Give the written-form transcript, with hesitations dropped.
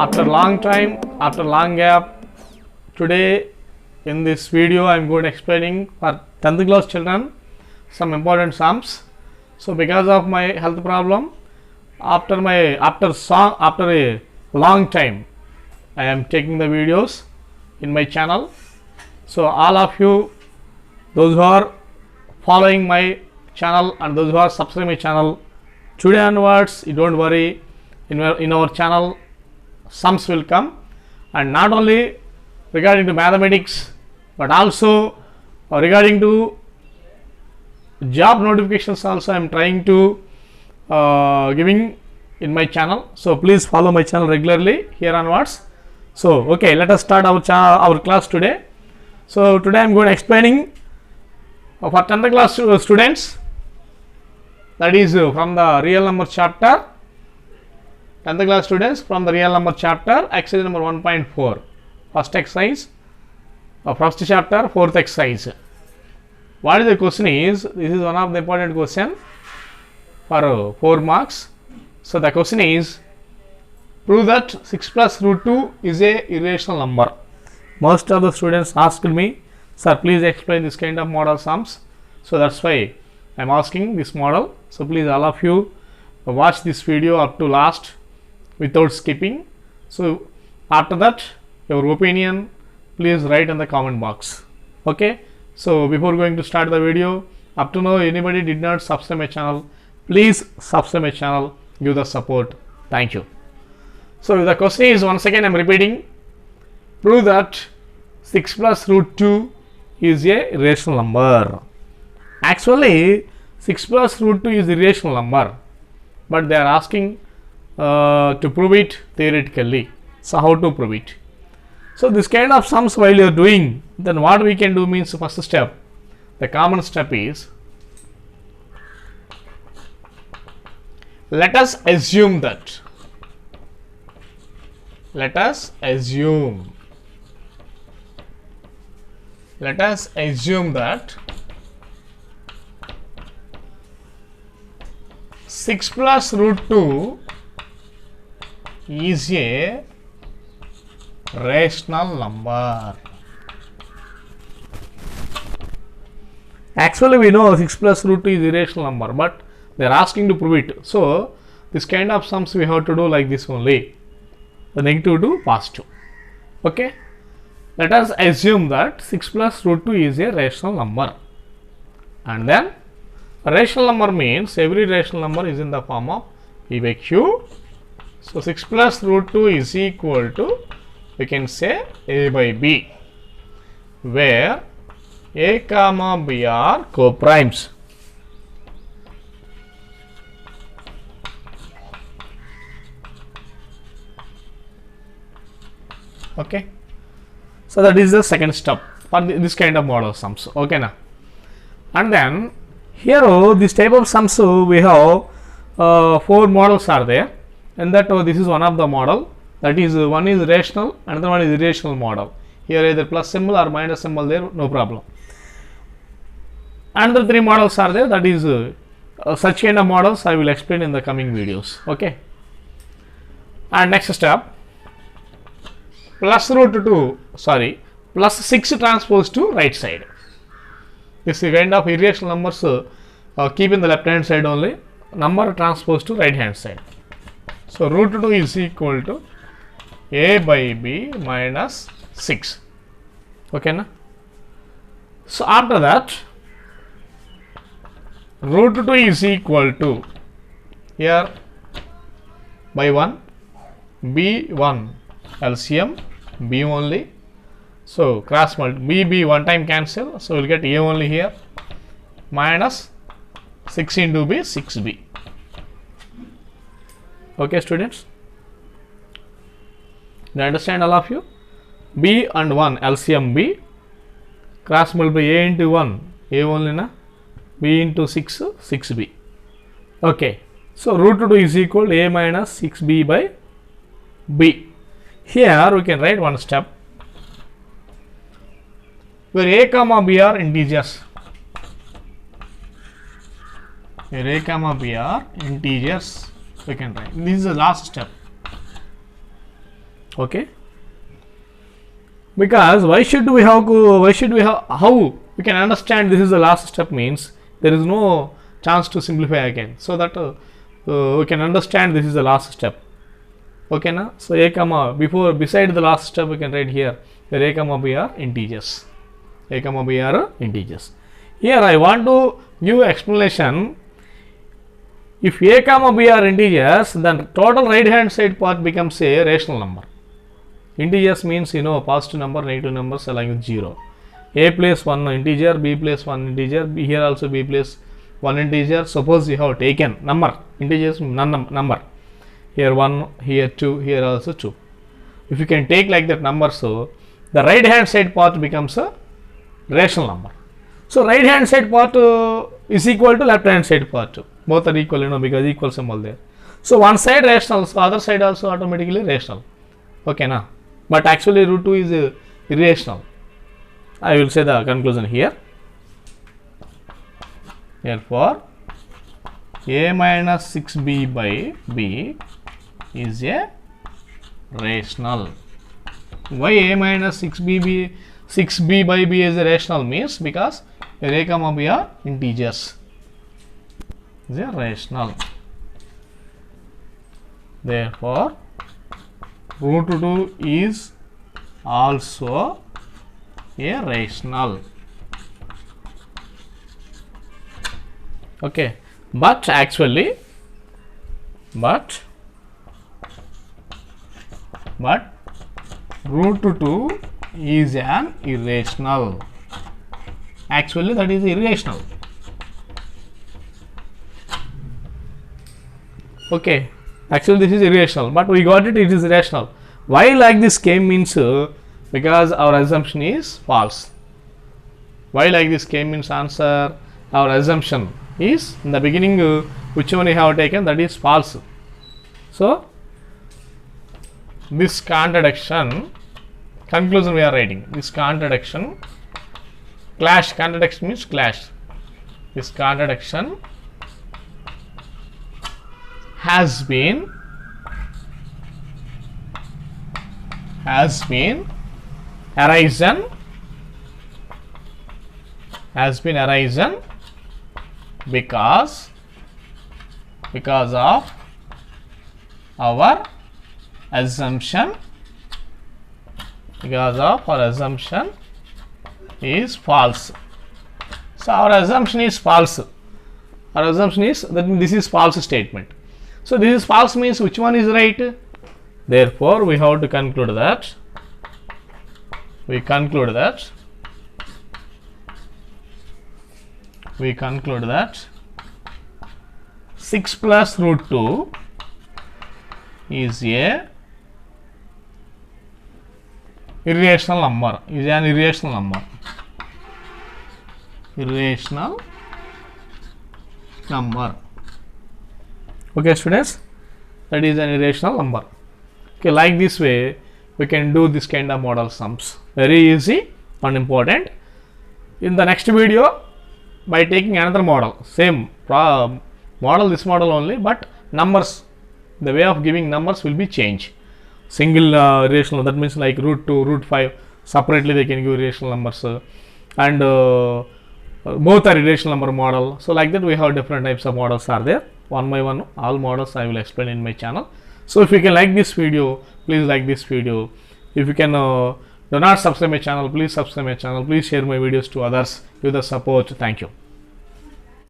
After long time, after long gap, today in this video I am going to explaining for 10th class children some important sums. So because of my health problem, after a long time I am taking the videos in my channel. So all of you, those who are following my channel and those who are subscribing my channel, today onwards, you don't worry, in our channel sums will come, and not only regarding to mathematics but also regarding to job notifications also I am trying to giving in my channel. So please follow my channel regularly here onwards. So okay, let us start our class today. So today I am going to explaining for 10th class students, that is from the real number chapter. 10th class students, from the real number chapter, exercise number 1.4, first exercise, first chapter, fourth exercise. What is the question is, this is one of the important question for 4 marks. So the question is, prove that 6 plus root 2 is a irrational number. Most of the students asked me, sir, please explain this kind of model sums. So that's why I am asking this model. So please all of you watch this video up to last without skipping. So after that, your opinion please write in the comment box. Okay. So before going to start the video, up to now anybody did not subscribe my channel, please subscribe my channel, give the support. Thank you. So the question is, once again I am repeating, prove that 6 plus root 2 is a irrational number. Actually 6 plus root 2 is a irrational number, but they are asking to prove it theoretically. So how to prove it? So this kind of sums while you are doing, then what we can do means, first step, the common step is, let us assume that 6 plus root 2 is a rational number. Actually we know 6 plus root 2 is a irrational number, but they are asking to prove it. So this kind of sums we have to do like this only, the negative to positive. Okay, let us assume that 6 plus root 2 is a rational number, and then a rational number means every rational number is in the form of p by q. So 6 plus root 2 is equal to, we can say, a by b, where a comma b are co-primes. Okay, so that is the second step for this kind of model sums. Okay now, and then here this type of sums we have 4 models are there, and that this is one of the model, that is one is rational, another one is irrational model. Here either plus symbol or minus symbol there, no problem. Another 3 models are there, that is such kind of models I will explain in the coming videos. Okay, and next step, plus 6 transpose to right side. This kind of irrational numbers keep in the left hand side only, number transpose to right hand side. So root 2 is equal to a by b minus 6. Okay na? So after that, root 2 is equal to, here by 1, b1 LCM b only. So cross multiply, b one time cancel, so we will get a only here, minus 6 into b, 6b. Okay students, do you understand all of you? B and 1 LCM b, cross multiply a into 1, a only na, b into 6, 6b. Okay, so root 2 is equal to a minus 6b by b. Here we can write one step, where a comma b are integers. Where a comma b are integers, we can write. This is the last step. Okay, because why should we have how we can understand this is the last step means there is no chance to simplify again, so that we can understand this is the last step. Okay na? So a comma beside the last step we can write here where a comma b are integers. A comma b are integers. Here I want to give explanation. If a comma b are integers, then total right hand side part becomes a rational number. Integers means positive number, negative numbers along with 0. A place 1 integer, b place 1 integer, b here also b place 1 integer. Suppose you have taken number, integers number. Here 1, here 2, here also 2. If you can take like that number, so the right hand side part becomes a rational number. So right hand side part is equal to left hand side part. Both are equal, because equal symbol there. So one side rational, so other side also automatically rational. Okay na? But actually root 2 is irrational. I will say the conclusion here. Therefore, a minus 6b by b is a rational. Why a minus 6b by b is a rational means because a comma b are integers. Is a rational. Therefore, root 2 is also a rational. Okay, but actually root 2 is an irrational. Actually that is irrational. Okay, actually this is irrational, but we got it, it is rational. Why like this came means because our assumption is false. Why like this came means answer, our assumption is in the beginning which one we have taken, that is false. So this contradiction, conclusion we are writing, this contradiction, clash, contradiction means clash. This contradiction has been arisen because of our assumption, is false. So our assumption is false. Our assumption is that this is false statement. So this is false means which one is right? Therefore we have to conclude that 6 plus root 2 is a irrational number, Okay students, that is an irrational number. Okay, like this way we can do this kind of model sums, very easy and important. In the next video, by taking another model, same model, this model only, but numbers, the way of giving numbers will be changed. Single irrational, that means like root 2, root 5, separately they can give irrational numbers, and both are irrational number model. So like that we have different types of models are there. One by one, all models I will explain in my channel. So if you can like this video, please like this video. If you can do not subscribe my channel, please subscribe my channel. Please share my videos to others. Give the support. Thank you.